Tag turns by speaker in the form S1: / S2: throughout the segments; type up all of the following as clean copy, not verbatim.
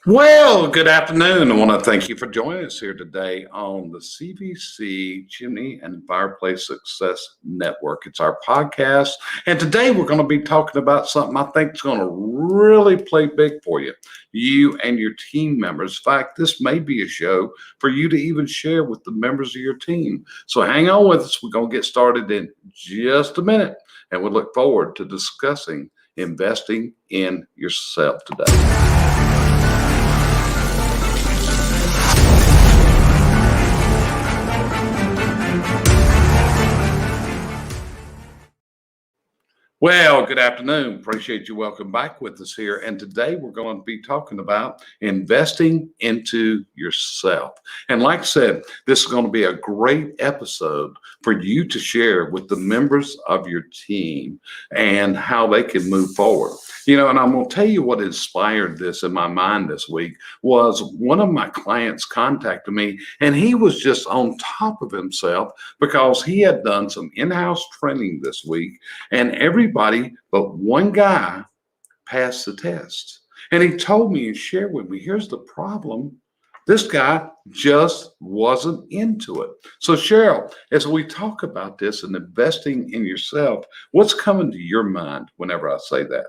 S1: Well, good afternoon. I want to thank you for joining us here today on the CVC Chimney and Fireplace Success Network. It's our podcast, and today we're going to be talking about something I think is going to really play big for you and your team members. In fact, this may be a show for you to even share with the members of your team. So hang on with us. We're going to get started in just a minute, and we look forward to discussing investing in yourself today. Well, good afternoon. Appreciate you. Welcome back with us here. And today we're going to be talking about investing into yourself. And like I said, this is going to be a great episode for you to share with the members of your team and how they can move forward. And I'm going to tell you what inspired this in my mind this week was one of my clients contacted me, and he was just on top of himself because he had done some in-house training this week, and everybody but one guy passed the test. And he told me and shared with me, here's the problem. This guy just wasn't into it. So Sheryl, as we talk about this and investing in yourself, what's coming to your mind whenever I say that?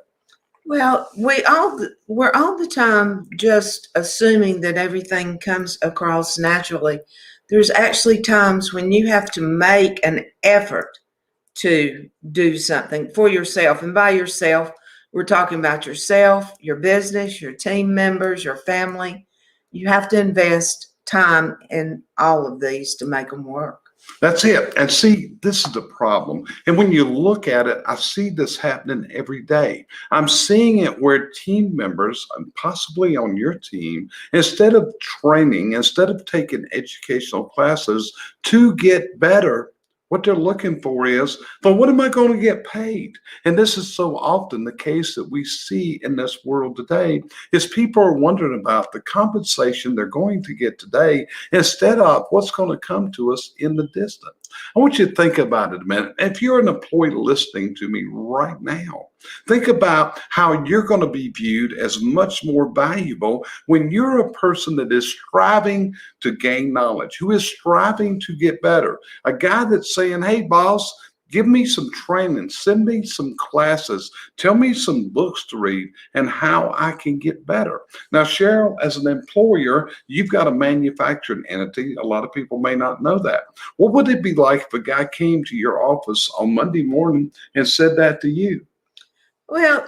S2: Well, we're all the time just assuming that everything comes across naturally. There's actually times when you have to make an effort to do something for yourself. And by yourself, we're talking about yourself, your business, your team members, your family. You have to invest time in all of these to make them work.
S1: That's it. And see, this is the problem. And when you look at it, I see this happening every day. I'm seeing it where team members, and possibly on your team, instead of training, instead of taking educational classes to get better, what they're looking for is, but what am I going to get paid? And this is so often the case that we see in this world today is people are wondering about the compensation they're going to get today instead of what's going to come to us in the distance. I want you to think about it a minute. If you're an employee listening to me right now, think about how you're going to be viewed as much more valuable when you're a person that is striving to gain knowledge, who is striving to get better. A guy that's saying, hey, boss, give me some training, send me some classes, tell me some books to read and how I can get better. Now, Sheryl, as an employer, you've got a manufacturing entity. A lot of people may not know that. What would it be like if a guy came to your office on Monday morning and said that to you?
S2: Well,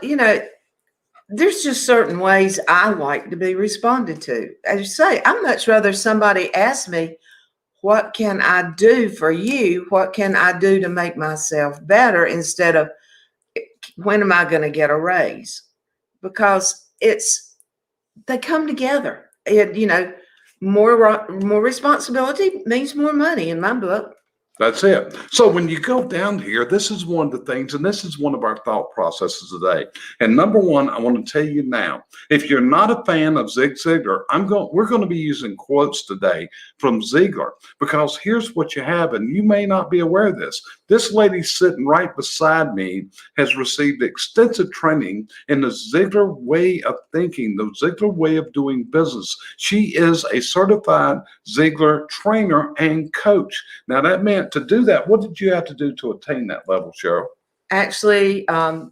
S2: there's just certain ways I like to be responded to. As you say, I'd much rather somebody ask me, what can I do for you? What can I do to make myself better instead of when am I going to get a raise? Because they come together. More responsibility means more money in my book.
S1: That's it. So when you go down here, this is one of the things, and this is one of our thought processes today. And number one, I want to tell you now, if you're not a fan of Zig Ziglar, we're going to be using quotes today from Ziglar, because here's what you have, and you may not be aware of this. This lady sitting right beside me has received extensive training in the Ziglar way of thinking, the Ziglar way of doing business. She is a certified Ziglar trainer and coach. Now that meant to do that, what did you have to do to attain that level, Sheryl?
S2: Actually, I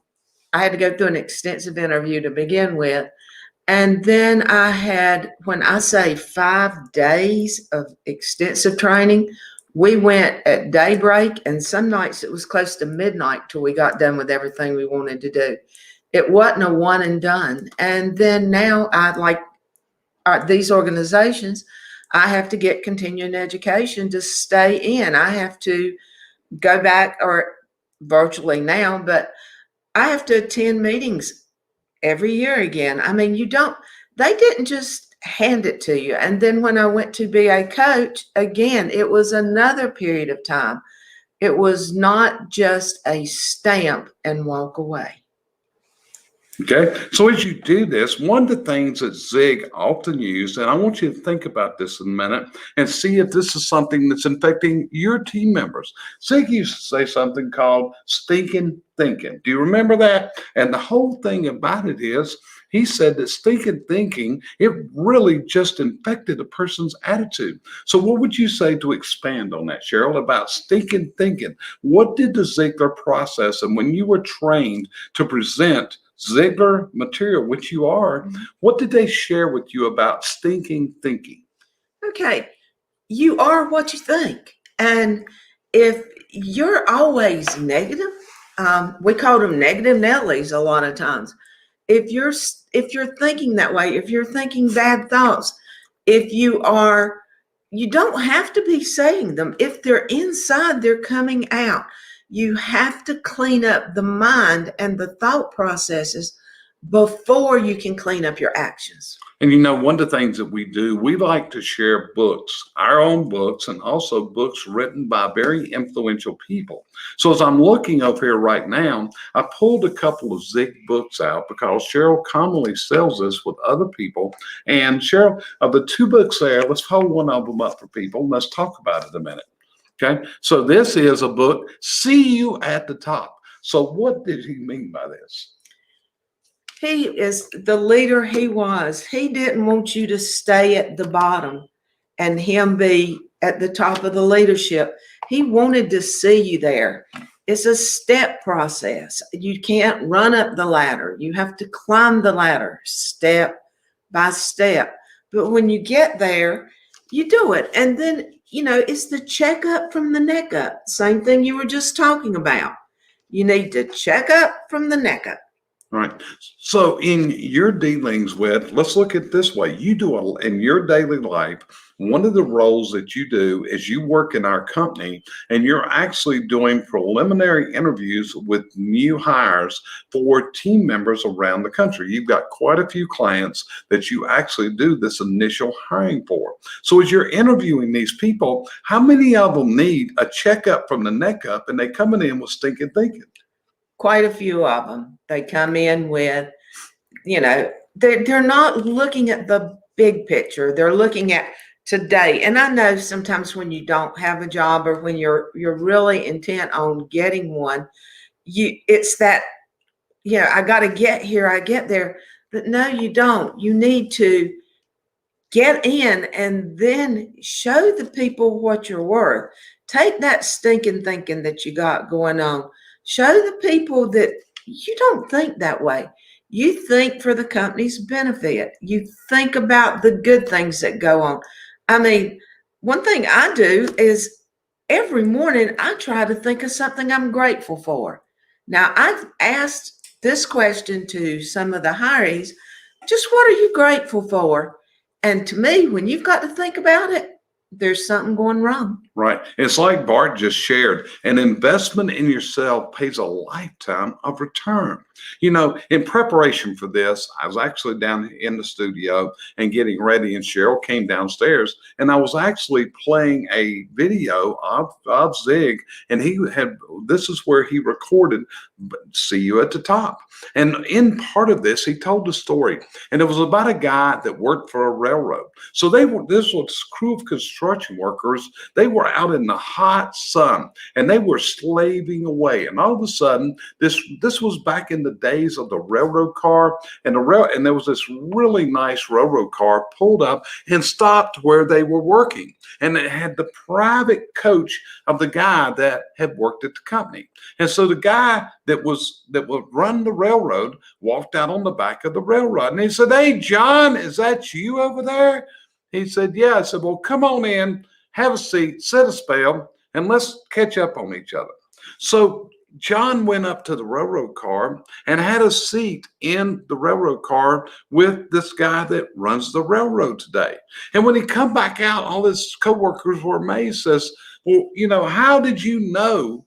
S2: had to go through an extensive interview to begin with. And then I had, when I say 5 days of extensive training, we went at daybreak, and some nights it was close to midnight till we got done with everything we wanted to do. It wasn't a one and done. And then now I'd like these organizations, I have to get continuing education to stay in. I have to go back, or virtually now, but I have to attend meetings every year again. I mean, they didn't just hand it to you. And then when I went to be a coach, again, it was another period of time. It was not just a stamp and walk away.
S1: Okay, so as you do this, one of the things that Zig often used, and I want you to think about this in a minute and see if this is something that's infecting your team members. Zig used to say something called stinking thinking. Do you remember that? And the whole thing about it is, he said that stinking thinking, it really just infected a person's attitude. So what would you say to expand on that, Sheryl, about stinking thinking? What did the Ziglar process, and when you were trained to present Ziglar material, which you are, what did they share with you about stinking thinking?
S2: Okay, you are what you think. And if you're always negative, we call them negative Nellies a lot of times. If you're thinking that way, if you're thinking bad thoughts, you don't have to be saying them. If they're inside, they're coming out. You have to clean up the mind and the thought processes before you can clean up your actions.
S1: And you know, one of the things that we do, we like to share books, our own books, and also books written by very influential people. So as I'm looking up here right now, I pulled a couple of Zig books out because Sheryl commonly sells this with other people. And Sheryl, of the two books there, let's hold one of them up for people and let's talk about it a minute. Okay, so this is a book, See You at the Top. So what did he mean by this?
S2: He is the leader he was. He didn't want you to stay at the bottom and him be at the top of the leadership. He wanted to see you there. It's a step process. You can't run up the ladder. You have to climb the ladder step by step. But when you get there, you do it. And then, it's the check up from the neck up. Same thing you were just talking about. You need to check up from the neck up.
S1: Right. So in your dealings with, let's look at it this way. You do in your daily life, one of the roles that you do is you work in our company and you're actually doing preliminary interviews with new hires for team members around the country. You've got quite a few clients that you actually do this initial hiring for. So as you're interviewing these people, how many of them need a checkup from the neck up and they coming in with stinking thinking?
S2: Quite a few of them. They come in with, they're not looking at the big picture. They're looking at today. And I know sometimes when you don't have a job or when you're really intent on getting one, it's that, I got to get here, I get there. But no, you don't. You need to get in and then show the people what you're worth. Take that stinking thinking that you got going on. Show the people that you don't think that way. You think for the company's benefit. You think about the good things that go on. I mean, one thing I do is every morning I try to think of something I'm grateful for. Now, I've asked this question to some of the hirees, just what are you grateful for? And to me, when you've got to think about it, there's something going wrong.
S1: Right. It's like Bart just shared, an investment in yourself pays a lifetime of return. In preparation for this, I was actually down in the studio and getting ready, and Sheryl came downstairs and I was actually playing a video of Zig, and this is where he recorded See You at the Top. And in part of this, he told a story, and it was about a guy that worked for a railroad. So this was a crew of construction workers. They were out in the hot sun and they were slaving away. And all of a sudden, this was back in the days of the railroad car, and there was this really nice railroad car pulled up and stopped where they were working. And it had the private coach of the guy that had worked at the company. And so the guy that would run the railroad walked out on the back of the railroad and he said, "Hey, John, is that you over there?" He said, "Yeah." I said, "Well, come on in, have a seat, set a spell, and let's catch up on each other." So John went up to the railroad car and had a seat in the railroad car with this guy that runs the railroad today. And when he come back out, all his coworkers were amazed, says, "Well, how did you know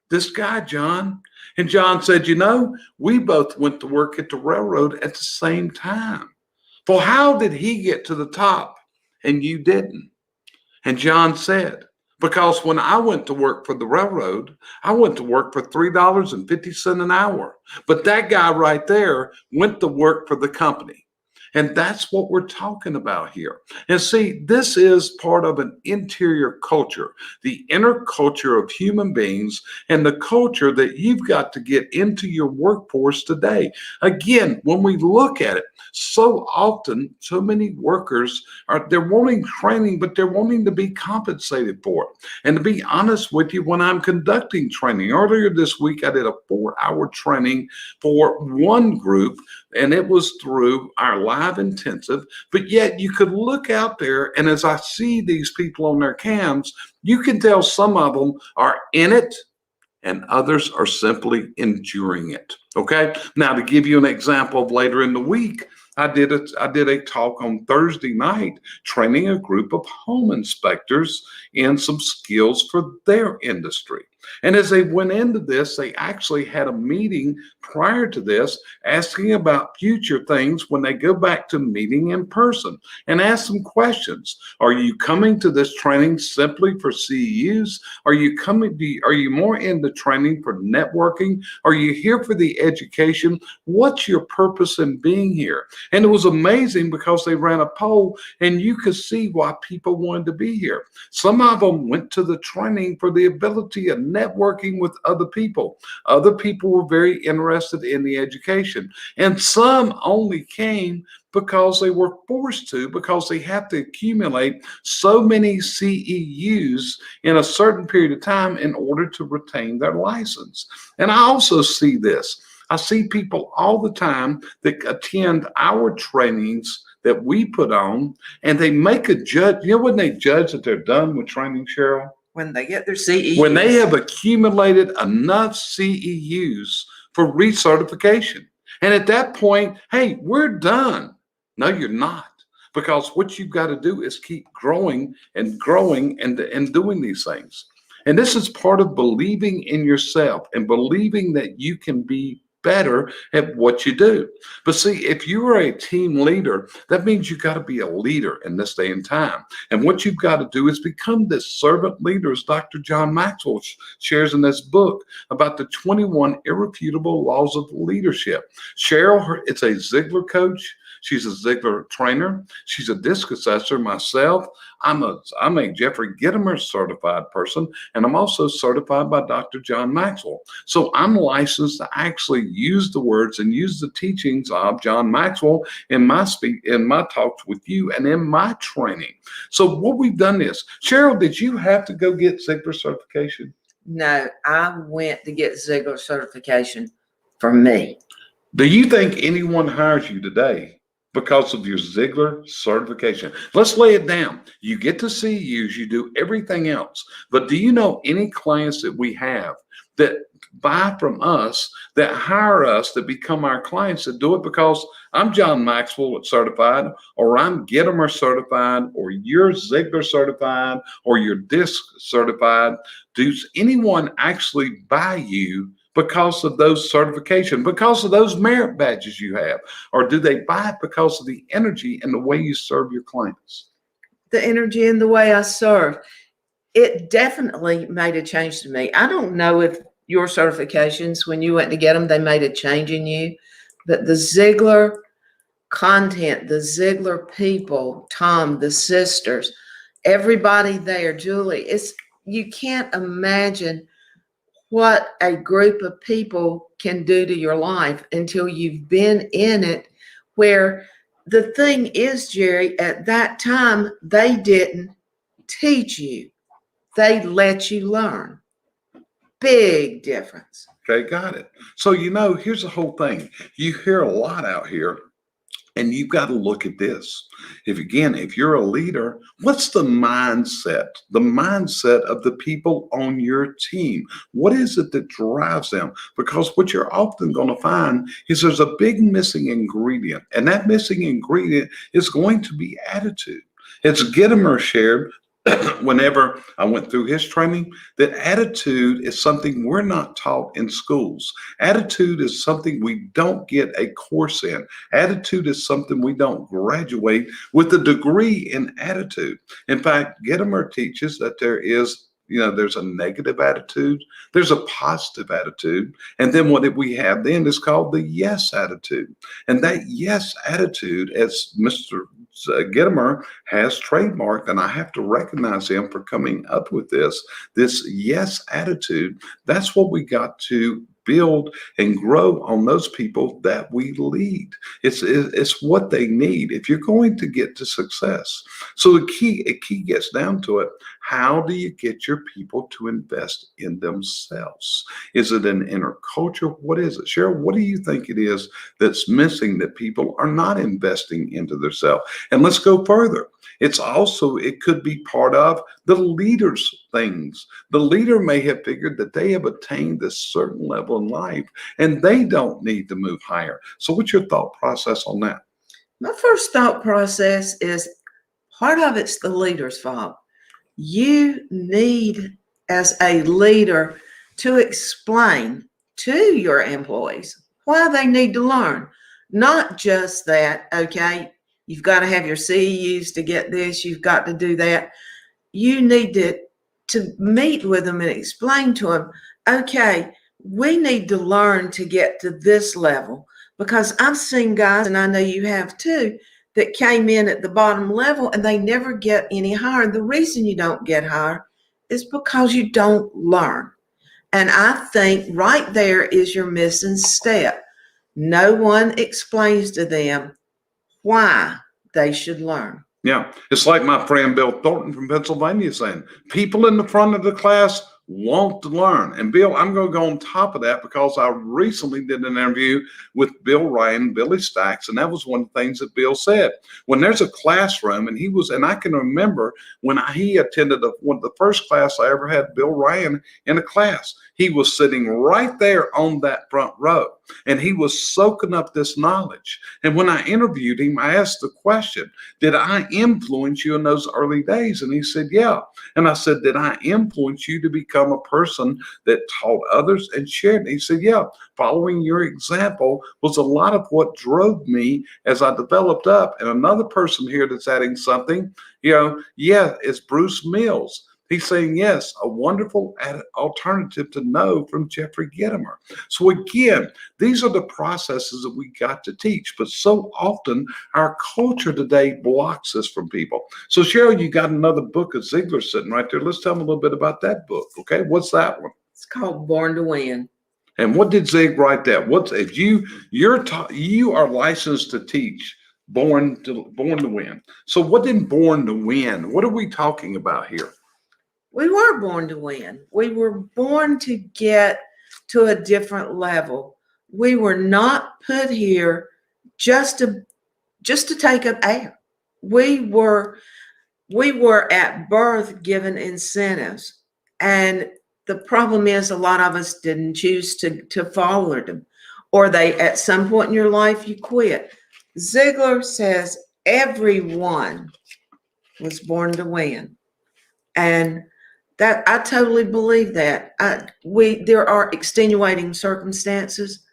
S1: this guy, John?" And John said, "We both went to work at the railroad at the same time. Well, how did he get to the top and you didn't?" And John said, Because when I went to work for the railroad, I went to work for $3.50 an hour. But that guy right there went to work for the company. And that's what we're talking about here. And see, this is part of an interior culture, the inner culture of human beings, and the culture that you've got to get into your workforce today. Again, when we look at it, so often, so many workers they're wanting training, but they're wanting to be compensated for it. And to be honest with you, when I'm conducting training, earlier this week, I did a 4-hour training for one group, and it was through our live intensive. But yet you could look out there, and as I see these people on their cams, you can tell some of them are in it and others are simply enduring it. Okay. Now, to give you an example of later in the week, I did a talk on Thursday night training a group of home inspectors in some skills for their industry. And as they went into this, they actually had a meeting prior to this asking about future things when they go back to meeting in person, and ask them questions. Are you coming to this training simply for CEUs? Are you more into training for networking? Are you here for the education? What's your purpose in being here? And it was amazing because they ran a poll and you could see why people wanted to be here. Some of them went to the training for the ability of networking with other people. Other people were very interested in the education. And some only came because they were forced to, because they have to accumulate so many CEUs in a certain period of time in order to retain their license. And I also see this. I see people all the time that attend our trainings that we put on, and they make a judge. You know when they judge that they're done with training, Cheryl?
S2: When they get their CEUs.
S1: When they have accumulated enough CEUs for recertification. And at that point, hey, we're done. No, you're not. Because what you've got to do is keep growing and doing these things. And this is part of believing in yourself and believing that you can be better at what you do. But see, if you are a team leader, that means you got to be a leader in this day and time. And what you've got to do is become this servant leader, as Dr. John Maxwell shares in this book about the 21 irrefutable laws of leadership. Cheryl, it's a Ziegler coach. She's a Ziegler trainer. She's a disc assessor myself. I'm a Jeffrey Gitomer certified person, and I'm also certified by Dr. John Maxwell. So I'm licensed to actually use the words and use the teachings of John Maxwell in my talks with you and in my training. So what we've done is, Cheryl, did you have to go get Ziegler certification?
S2: No, I went to get Ziegler certification for me.
S1: Do you think anyone hires you today because of your Ziegler certification? Let's lay it down. You get to CEUs, you do everything else. But do you know any clients that we have that buy from us, that hire us, that become our clients, that do it because I'm John Maxwell certified, or I'm Gitomer certified, or you're Ziegler certified, or you're DISC certified? Does anyone actually buy you because of those certifications, because of those merit badges you have? Or do they buy it because of the energy and the way you serve your clients?
S2: The energy and the way I serve. It definitely made a change to me. I don't know if your certifications, when you went to get them, they made a change in you, but the Ziegler content, the Ziegler people, Tom, the sisters, everybody there, Julie, you can't imagine what a group of people can do to your life until you've been in it. Where the thing is, Jerry, at that time, they didn't teach you. They let you learn. Big difference.
S1: Okay, got it. So, here's the whole thing. You hear a lot out here, and you've got to look at this. If you're a leader, what's the mindset? The mindset of the people on your team. What is it that drives them? Because what you're often going to find is there's a big missing ingredient, and that missing ingredient is going to be attitude. It's Gitomer shared whenever I went through his training, that attitude is something we're not taught in schools. Attitude is something we don't get a course in. Attitude is something we don't graduate with a degree in attitude. In fact, Gitomer teaches that there is there's a negative attitude, there's a positive attitude, and then what we have then is called the yes attitude. And that yes attitude, as Mr. Gittimer has trademarked, and I have to recognize him for coming up with this yes attitude. That's what we got to build and grow on those people that we lead. It's what they need if you're going to get to success. So the key gets down to it. How do you get your people to invest in themselves? Is it an inner culture? What is it? Sheryl, what do you think it is that's missing, that people are not investing into themselves? And let's go further. It could be part of the leader's things. The leader may have figured that they have attained this certain level in life and they don't need to move higher. So what's your thought process on that?
S2: My first thought process is part of it's the leader's fault. You need, as a leader, to explain to your employees why they need to learn. Not just that, okay, you've got to have your CEUs to get this, you've got to do that. You need to meet with them and explain to them, okay, we need to learn to get to this level. Because I've seen guys, and I know you have too, that came in at the bottom level and they never get any higher. The reason you don't get higher is because you don't learn. And I think right there is your missing step. No one explains to them why they should learn.
S1: Yeah, it's like my friend Bill Thornton from Pennsylvania saying, people in the front of the class want to learn. And Bill, I'm going to go on top of that because I recently did an interview with Bill Ryan, Billy Stacks, and that was one of the things that Bill said. When there's a classroom, and I can remember when he attended one of the first class I ever had Bill Ryan in a class. He was sitting right there on that front row, and he was soaking up this knowledge. And when I interviewed him, I asked the question, did I influence you in those early days? And he said, yeah. And I said, did I influence you to become a person that taught others and shared? And he said, yeah, following your example was a lot of what drove me as I developed up. And another person here that's adding something, it's Bruce Mills. He's saying, yes, a wonderful alternative to know from Jeffrey Gittimer. So again, these are the processes that we got to teach, but so often our culture today blocks us from people. So Sheryl, you got another book of Ziglar sitting right there. Let's tell them a little bit about that book. Okay, what's that one?
S2: It's called Born to Win.
S1: And what did Zig write that? If you are licensed to teach Born to Win. So what did Born to Win? What are we talking about here?
S2: We were born to win. We were born to get to a different level. We were not put here just to take up air. We were at birth given incentives. And the problem is a lot of us didn't choose to follow them. Or they, at some point in your life, you quit. Ziglar says everyone was born to win. And that I totally believe that. There are extenuating circumstances,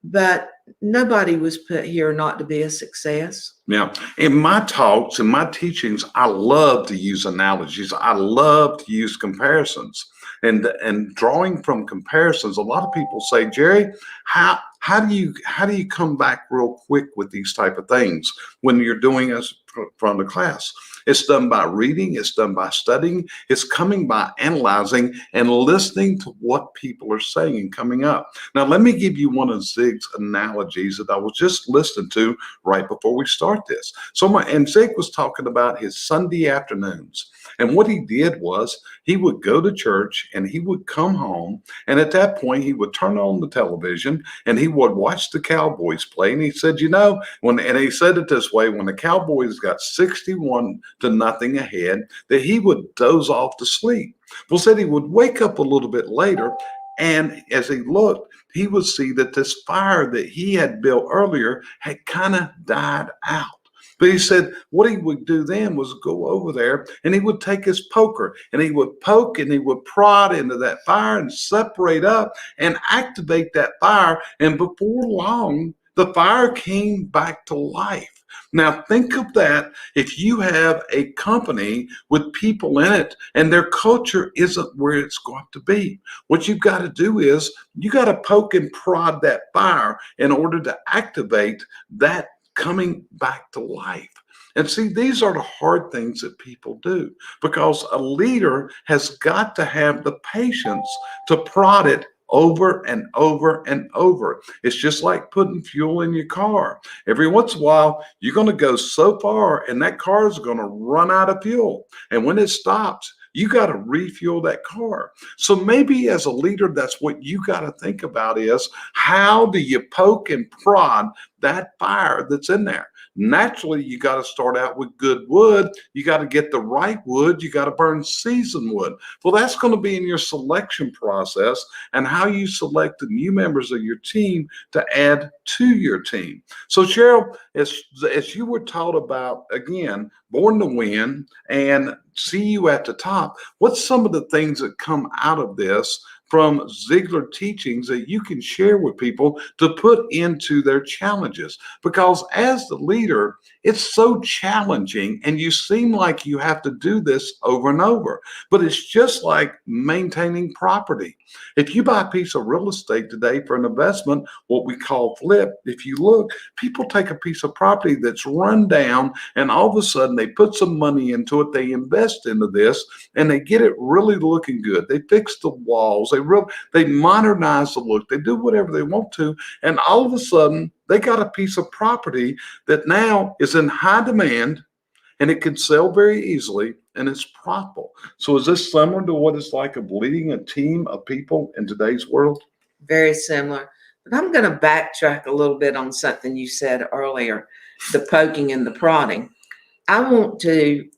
S2: but nobody was put here not to be a success.
S1: Yeah. In my talks and my teachings, I love to use analogies. I love to use comparisons. And drawing from comparisons, a lot of people say, Jerry, how do you come back real quick with these type of things when you're doing this from the class? It's done by reading, it's done by studying, it's coming by analyzing and listening to what people are saying and coming up. Now, let me give you one of Zig's analogies that I was just listening to right before we start this. And Zig was talking about his Sunday afternoons. And what he did was he would go to church and he would come home. And at that point, he would turn on the television and he would watch the Cowboys play. And he said, and he said it this way, when the Cowboys got 61-0 ahead, that he would doze off to sleep. Well, said he would wake up a little bit later. And as he looked, he would see that this fire that he had built earlier had kind of died out. But he said what he would do then was go over there and he would take his poker and he would poke and he would prod into that fire and separate up and activate that fire. And before long, the fire came back to life. Now think of that if you have a company with people in it and their culture isn't where it's going to be. What you've got to do is you got to poke and prod that fire in order to activate that coming back to life. And see, these are the hard things that people do because a leader has got to have the patience to prod it over and over and over. It's just like putting fuel in your car. Every once in a while, you're going to go so far and that car is going to run out of fuel. And when it stops, you got to refuel that car. So maybe as a leader, that's what you got to think about is how do you poke and prod that fire that's in there? Naturally, you got to start out with good wood. You got to get the right wood. You got to burn seasoned wood. Well, that's going to be in your selection process and how you select the new members of your team to add to your team. So, Sheryl, as you were taught about, again, Born to Win and see you at the top, what's some of the things that come out of this from Ziglar teachings that you can share with people to put into their challenges? Because as the leader, it's so challenging and you seem like you have to do this over and over, but it's just like maintaining property. If you buy a piece of real estate today for an investment, what we call flip, if you look, people take a piece of property that's run down and all of a sudden they put some money into it, they invest into this and they get it really looking good. They fix the walls, they modernize the look, they do whatever they want to, and all of a sudden they got a piece of property that now is in high demand and it can sell very easily and it's profitable. So is this similar to what it's like of leading a team of people in today's world?
S2: Very similar. But I'm going to backtrack a little bit on something you said earlier, the poking and the prodding. I want to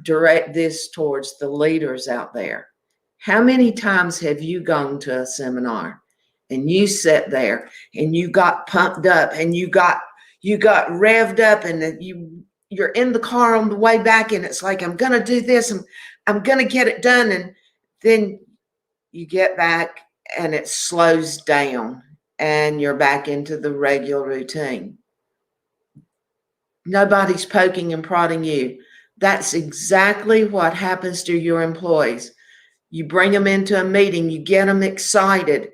S2: direct this towards the leaders out there. How many times have you gone to a seminar and you sat there and you got pumped up and you got revved up and you're in the car on the way back and it's like, I'm going to do this and I'm going to get it done. And then you get back and it slows down and you're back into the regular routine. Nobody's poking and prodding you. That's exactly what happens to your employees. You bring them into a meeting, you get them excited,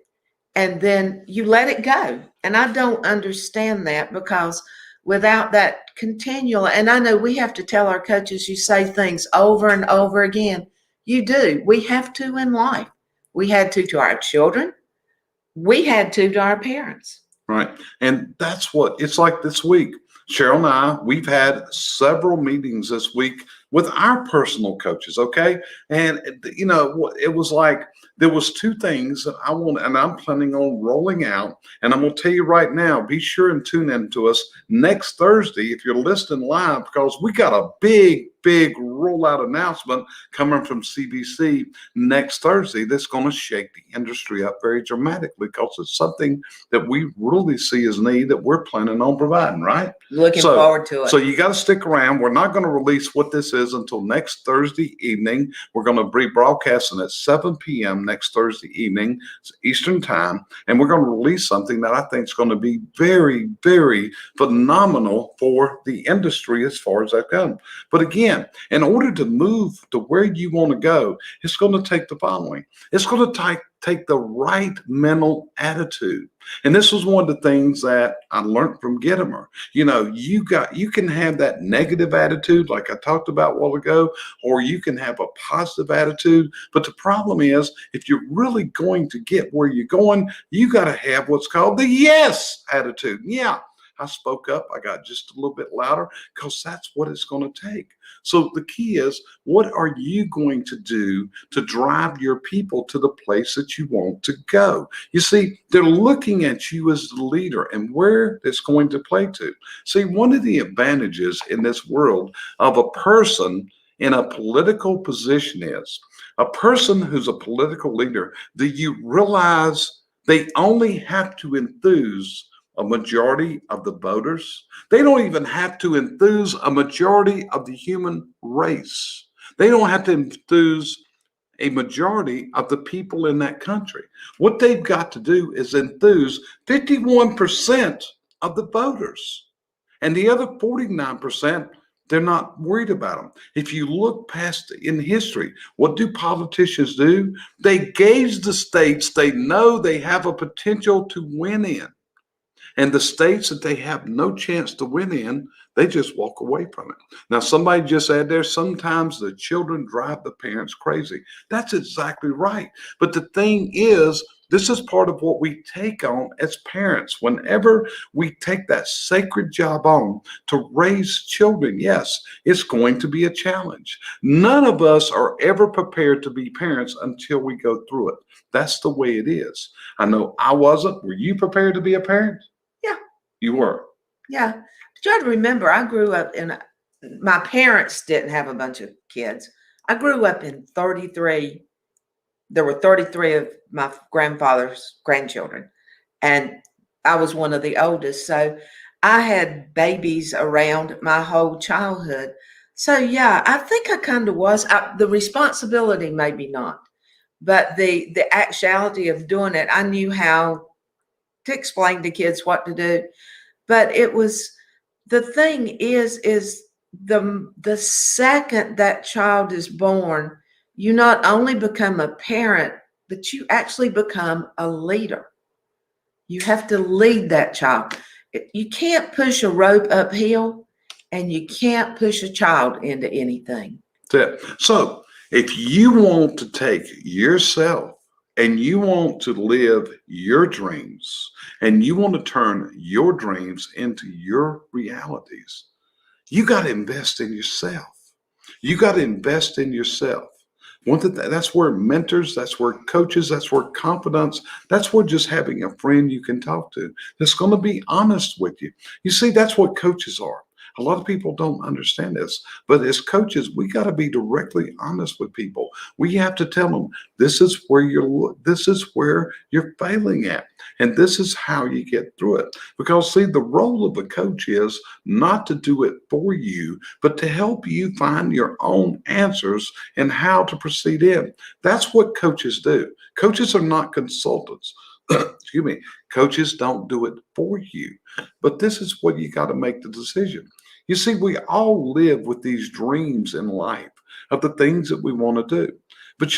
S2: and then you let it go. And I don't understand that because without that continual, and I know we have to tell our coaches, you say things over and over again. You do. We have to in life. We had to our children. We had to our parents.
S1: Right. And that's what it's like this week. Sheryl and I, we've had several meetings this week with our personal coaches, okay? And, you know, it was like there was two things that I want, and I'm planning on rolling out. And I'm going to tell you right now, be sure and tune in to us next Thursday if you're listening live, because we got a big rollout announcement coming from CBC next Thursday that's going to shake the industry up very dramatically because it's something that we really see as need that we're planning on providing, right?
S2: Looking forward to it.
S1: So you got to stick around. We're not going to release what this is until next Thursday evening. We're going to be broadcasting at 7 p.m. next Thursday evening, Eastern time, and we're going to release something that I think is going to be very, very phenomenal for the industry as far as that goes. But again, in order to move to where you want to go, it's going to take the following. It's going to take the right mental attitude. And this was one of the things that I learned from Gittimer. You know, you can have that negative attitude like I talked about a while ago, or you can have a positive attitude. But the problem is, if you're really going to get where you're going, you got to have what's called the yes attitude. Yeah, I spoke up. I got just a little bit louder because that's what it's going to take. So the key is, what are you going to do to drive your people to the place that you want to go? You see, they're looking at you as the leader and where it's going to play to. See, one of the advantages in this world of a person in a political position is a person who's a political leader, do you realize they only have to enthuse a majority of the voters? They don't even have to enthuse a majority of the human race. They don't have to enthuse a majority of the people in that country. What they've got to do is enthuse 51% of the voters. And the other 49%, they're not worried about them. If you look past in history, what do politicians do? They gauge the states they know they have a potential to win in. And the states that they have no chance to win in, they just walk away from it. Now, somebody just said there, sometimes the children drive the parents crazy. That's exactly right. But the thing is, this is part of what we take on as parents. Whenever we take that sacred job on to raise children, yes, it's going to be a challenge. None of us are ever prepared to be parents until we go through it. That's the way it is. I know I wasn't. Were you prepared to be a parent?
S2: Yeah.
S1: You were.
S2: Yeah. But you have to remember, I grew up in, my parents didn't have a bunch of kids. I grew up in 33. There were 33 of my grandfather's grandchildren, and I was one of the oldest. So I had babies around my whole childhood. So yeah, I think I kind of was. The responsibility, maybe not, but the actuality of doing it, I knew how to explain to kids what to do. But it was, the thing is the second that child is born, you not only become a parent, but you actually become a leader. You have to lead that child. You can't push a rope uphill, and you can't push a child into anything.
S1: So if you want to take yourself and you want to live your dreams and you want to turn your dreams into your realities, you got to invest in yourself. You got to invest in yourself. That's where mentors, that's where coaches, that's where confidants, that's where just having a friend you can talk to that's going to be honest with you. You see, that's what coaches are. A lot of people don't understand this, but as coaches, we got to be directly honest with people. We have to tell them this is where you're failing at, and this is how you get through it. Because see, the role of a coach is not to do it for you, but to help you find your own answers and how to proceed in. That's what coaches do. Coaches are not consultants. Excuse me. Coaches don't do it for you, but this is what you got to make the decision. You see, we all live with these dreams in life of the things that we want to do. But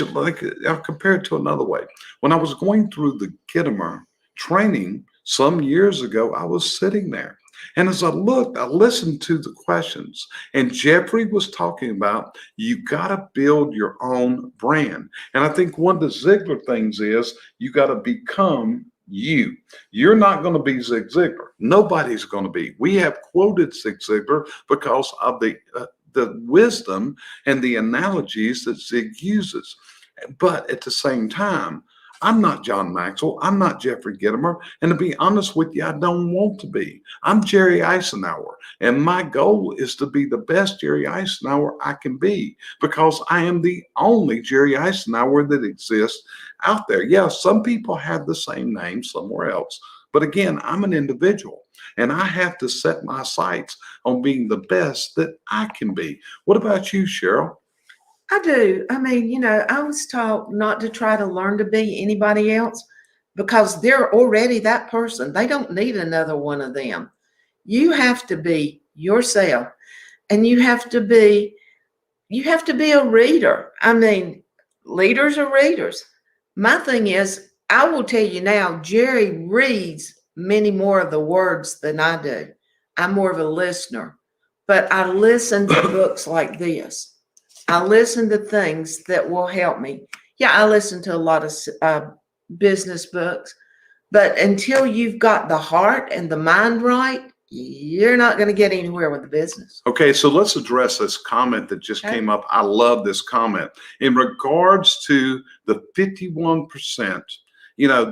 S1: I'll compare it to another way. When I was going through the Gittimer training some years ago, I was sitting there. And as I looked, I listened to the questions. And Jeffrey was talking about you got to build your own brand. And I think one of the Ziglar things is you got to become you. You're not going to be Zig Ziglar. Nobody's going to be. We have quoted Zig Ziglar because of the wisdom and the analogies that Zig uses. But at the same time, I'm not John Maxwell. I'm not Jeffrey Gittimer. And to be honest with you, I don't want to be. I'm Jerry Eisenhower. And my goal is to be the best Jerry Eisenhower I can be because I am the only Jerry Eisenhower that exists out there. Yeah, some people have the same name somewhere else. But again, I'm an individual and I have to set my sights on being the best that I can be. What about you, Sheryl?
S2: I do. I mean, I was taught not to try to learn to be anybody else because they're already that person. They don't need another one of them. You have to be yourself, and you have to be a reader. I mean, leaders are readers. My thing is, I will tell you now, Jerry reads many more of the words than I do. I'm more of a listener, but I listen to books like this. I listen to things that will help me. Yeah, I listen to a lot of business books, but until you've got the heart and the mind right, you're not going to get anywhere with the business.
S1: Okay, so let's address this comment that just came up. I love this comment. In regards to the 51%,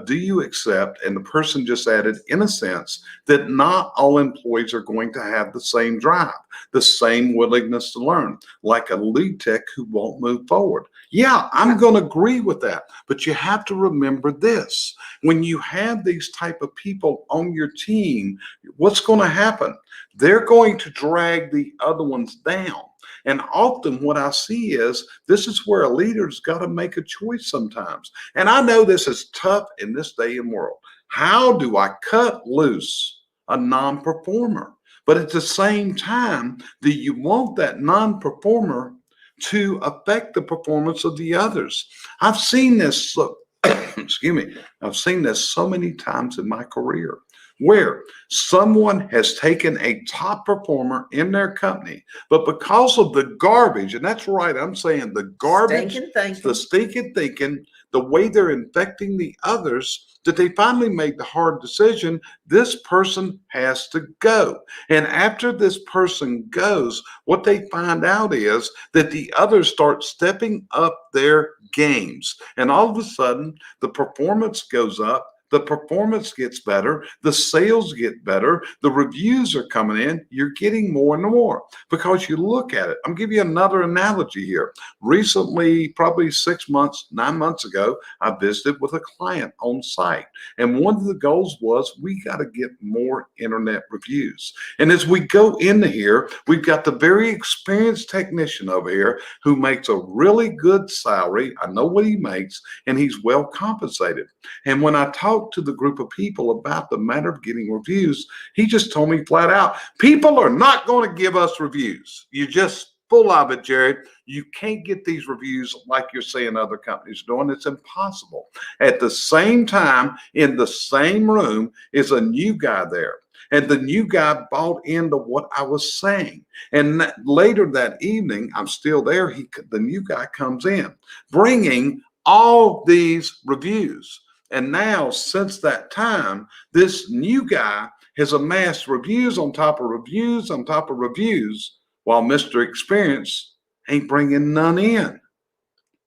S1: do you accept, and the person just added, in a sense, that not all employees are going to have the same drive, the same willingness to learn, like a lead tech who won't move forward. Yeah, I'm going to agree with that. But you have to remember this. When you have these type of people on your team, what's going to happen? They're going to drag the other ones down. And often what I see is this is where a leader's got to make a choice sometimes. And I know this is tough in this day and world. How do I cut loose a non-performer? But at the same time, do you want that non-performer to affect the performance of the others? I've seen this, excuse me, I've seen this so many times in my career where someone has taken a top performer in their company, but because of the garbage, and that's right, I'm saying the garbage,
S2: Stinking thinking.
S1: the stinking thinking, the way they're infecting the others, that they finally made the hard decision, this person has to go. And after this person goes, what they find out is that the others start stepping up their games. And all of a sudden, the performance goes up. The performance gets better, the sales get better, the reviews are coming in, you're getting more and more because you look at it. I'm giving you another analogy here. Recently, probably 6 months, 9 months ago, I visited with a client on site. And one of the goals was we got to get more internet reviews. And as we go into here, we've got the very experienced technician over here who makes a really good salary. I know what he makes, and he's well compensated. And when I talk to the group of people about the matter of getting reviews, he just told me flat out, people are not going to give us reviews. You're just full of it, Jerry. You can't get these reviews like you're saying other companies are doing. It's impossible. At the same time, in the same room is a new guy there. And the new guy bought into what I was saying. And later that evening, I'm still there. The new guy comes in, bringing all these reviews. And now, since that time, this new guy has amassed reviews on top of reviews on top of reviews, while Mr. Experience ain't bringing none in.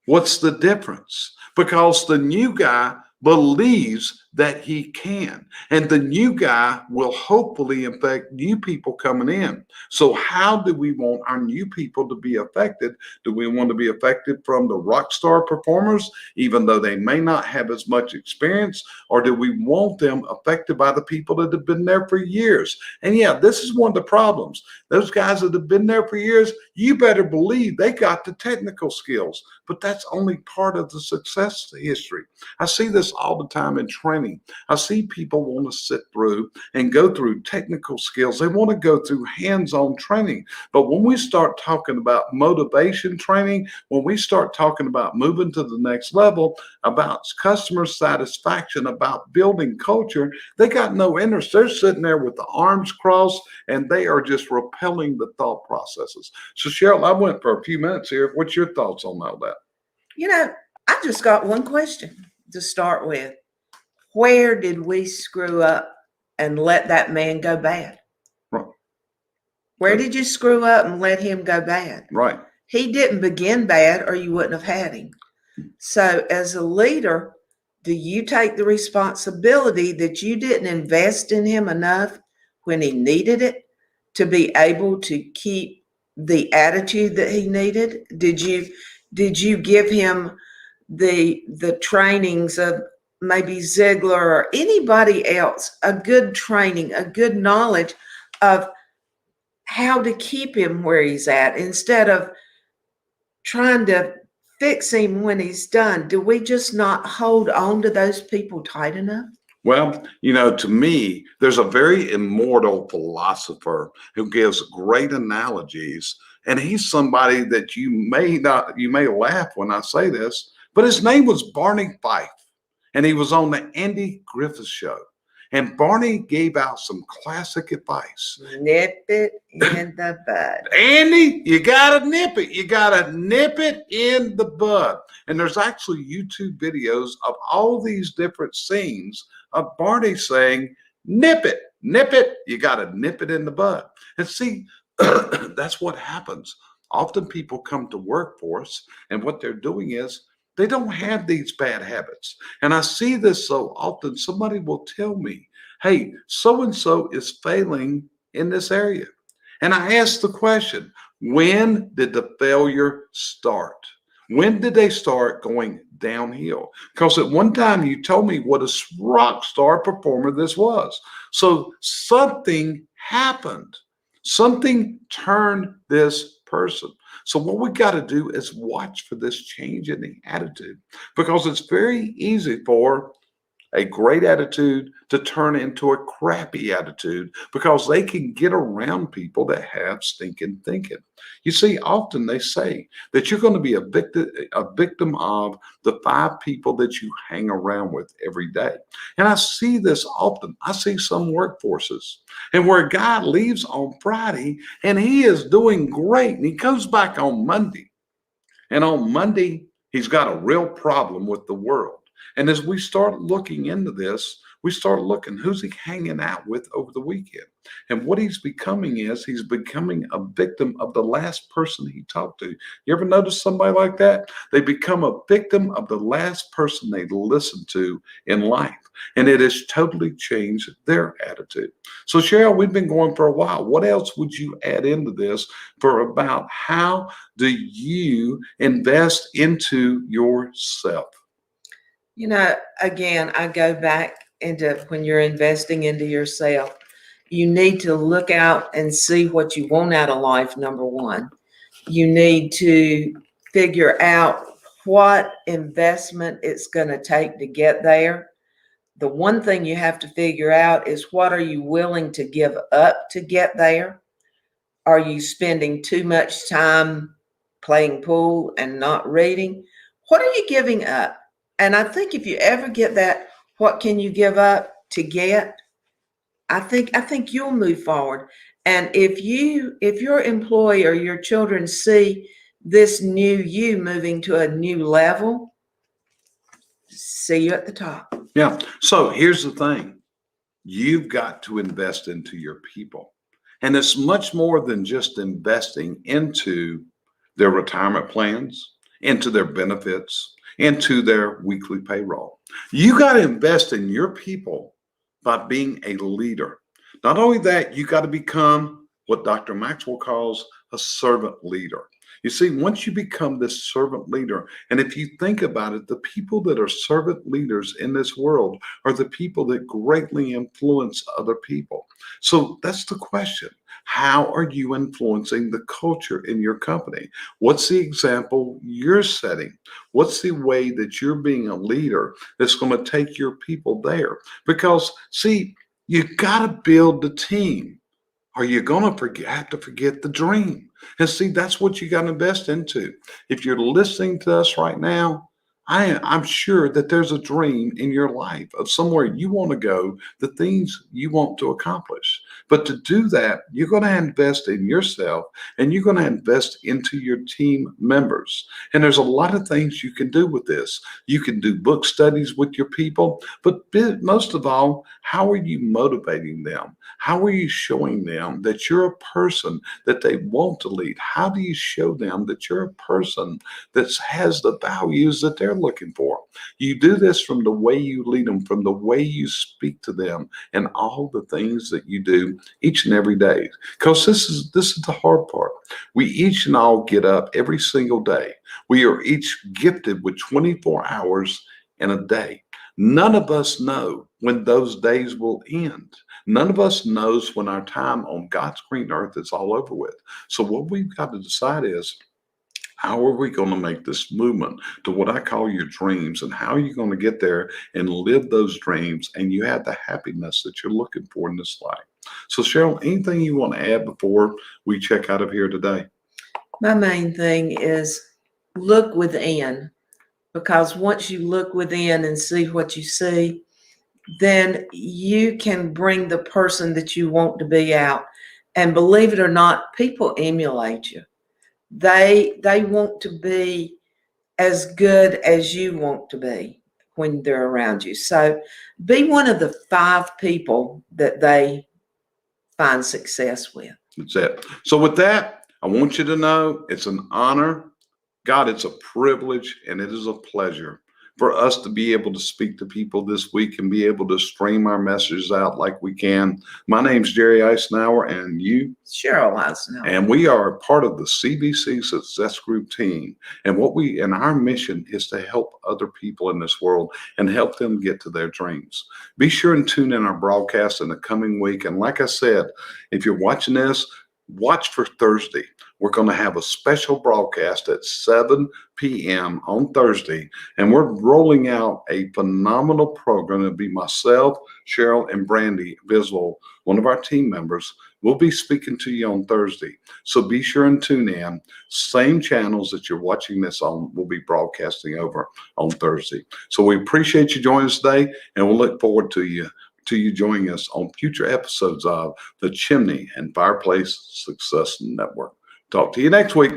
S1: What's the difference? Because the new guy believes that he can, and the new guy will hopefully affect new people coming in. So how do we want our new people to be affected? Do we want to be affected from the rock star performers, even though they may not have as much experience, or do we want them affected by the people that have been there for years? And yeah, this is one of the problems. Those guys that have been there for years, you better believe they got the technical skills, but that's only part of the success history. I see this all the time in training. I see people want to sit through and go through technical skills. They want to go through hands-on training. But when we start talking about motivation training, when we start talking about moving to the next level, about customer satisfaction, about building culture, they got no interest. They're sitting there with the arms crossed and they are just repelling the thought processes. So Sheryl, I went for a few minutes here. What's your thoughts on all that?
S2: You know, I just got one question to start with. Where did we screw up and let that man go bad?
S1: Right.
S2: Where did you screw up and let him go bad?
S1: Right.
S2: He didn't begin bad or you wouldn't have had him. So as a leader, do you take the responsibility that you didn't invest in him enough when he needed it to be able to keep the attitude that he needed? Did you give him the trainings of maybe Ziegler or anybody else, a good training, a good knowledge of how to keep him where he's at instead of trying to fix him when he's done? Do we just not hold on to those people tight enough?
S1: Well, to me, there's a very immortal philosopher who gives great analogies. And he's somebody that you may laugh when I say this, but his name was Barney Fife. And he was on the Andy Griffith Show. And Barney gave out some classic advice.
S2: Nip it in the bud.
S1: Andy, you got to nip it. You got to nip it in the bud. And there's actually YouTube videos of all these different scenes of Barney saying, nip it, you got to nip it in the bud. And see, that's what happens. Often people come to work for us, and what they're doing is they don't have these bad habits. And I see this so often. Somebody will tell me, hey, so-and-so is failing in this area. And I ask the question, when did the failure start? When did they start going downhill? Because at one time you told me what a rock star performer this was. So something happened. Something turned this person. So what we got to do is watch for this change in the attitude, because it's very easy for a great attitude to turn into a crappy attitude because they can get around people that have stinking thinking. You see, often they say that you're going to be a victim of the 5 people that you hang around with every day. And I see this often. I see some workforces and where a guy leaves on Friday and he is doing great and he goes back on Monday. And on Monday, he's got a real problem with the world. And as we start looking into this, we start looking who's he hanging out with over the weekend. And what he's becoming is he's becoming a victim of the last person he talked to. You ever notice somebody like that? They become a victim of the last person they listened to in life. And it has totally changed their attitude. So Sheryl, we've been going for a while. What else would you add into this for about how do you invest into yourself?
S2: Again, I go back into when you're investing into yourself, you need to look out and see what you want out of life, number one. You need to figure out what investment it's going to take to get there. The one thing you have to figure out is what are you willing to give up to get there? Are you spending too much time playing pool and not reading? What are you giving up? And I think if you ever get that, what can you give up to get? I think you'll move forward. And if your employee or your children see this new you moving to a new level, see you at the top.
S1: Yeah. So here's the thing. You've got to invest into your people. And it's much more than just investing into their retirement plans, into their benefits, into their weekly payroll. You got to invest in your people by being a leader. Not only that, you got to become what Dr. Maxwell calls a servant leader. You see, once you become this servant leader, and if you think about it, the people that are servant leaders in this world are the people that greatly influence other people. So that's the question. How are you influencing the culture in your company? What's the example you're setting? What's the way that you're being a leader that's going to take your people there? Because, see, you got to build the team. Are you going to have to forget the dream? And see, that's what you got to invest into. If you're listening to us right now, I'm sure that there's a dream in your life of somewhere you want to go, the things you want to accomplish. But to do that, you're going to invest in yourself and you're going to invest into your team members. And there's a lot of things you can do with this. You can do book studies with your people, but most of all, how are you motivating them? How are you showing them that you're a person that they want to lead? How do you show them that you're a person that has the values that they're looking for? You do this from the way you lead them, from the way you speak to them, and all the things that you do each and every day. Because this is the hard part. We each and all get up every single day. We are each gifted with 24 hours in a day. None of us know when those days will end. None of us knows when our time on God's green earth is all over with. So what we've got to decide is, how are we going to make this movement to what I call your dreams? And how are you going to get there and live those dreams and you have the happiness that you're looking for in this life? So Sheryl, anything you want to add before we check out of here today?
S2: My main thing is look within, because once you look within and see what you see, then you can bring the person that you want to be out. And believe it or not, people emulate you. They want to be as good as you want to be when they're around you. So be one of the 5 people that they find success with.
S1: That's it. So with that, I want you to know it's an honor. God, it's a privilege and it is a pleasure for us to be able to speak to people this week and be able to stream our messages out like we can. My name's Jerry Eisenhower, and you?
S2: Sheryl Eisenhower.
S1: And we are part of the CBC Success Group team. And our mission is to help other people in this world and help them get to their dreams. Be sure and tune in our broadcast in the coming week. And like I said, if you're watching this, watch for Thursday. We're going to have a special broadcast at 7 p.m. on Thursday, and we're rolling out a phenomenal program. It'll be myself, Cheryl, and Brandy Biswell, one of our team members. We'll be speaking to you on Thursday. So be sure and tune in. Same channels that you're watching this on, we'll be broadcasting over on Thursday. So we appreciate you joining us today, and we'll look forward to you joining us on future episodes of the Chimney and Fireplace Success Network. Talk to you next week.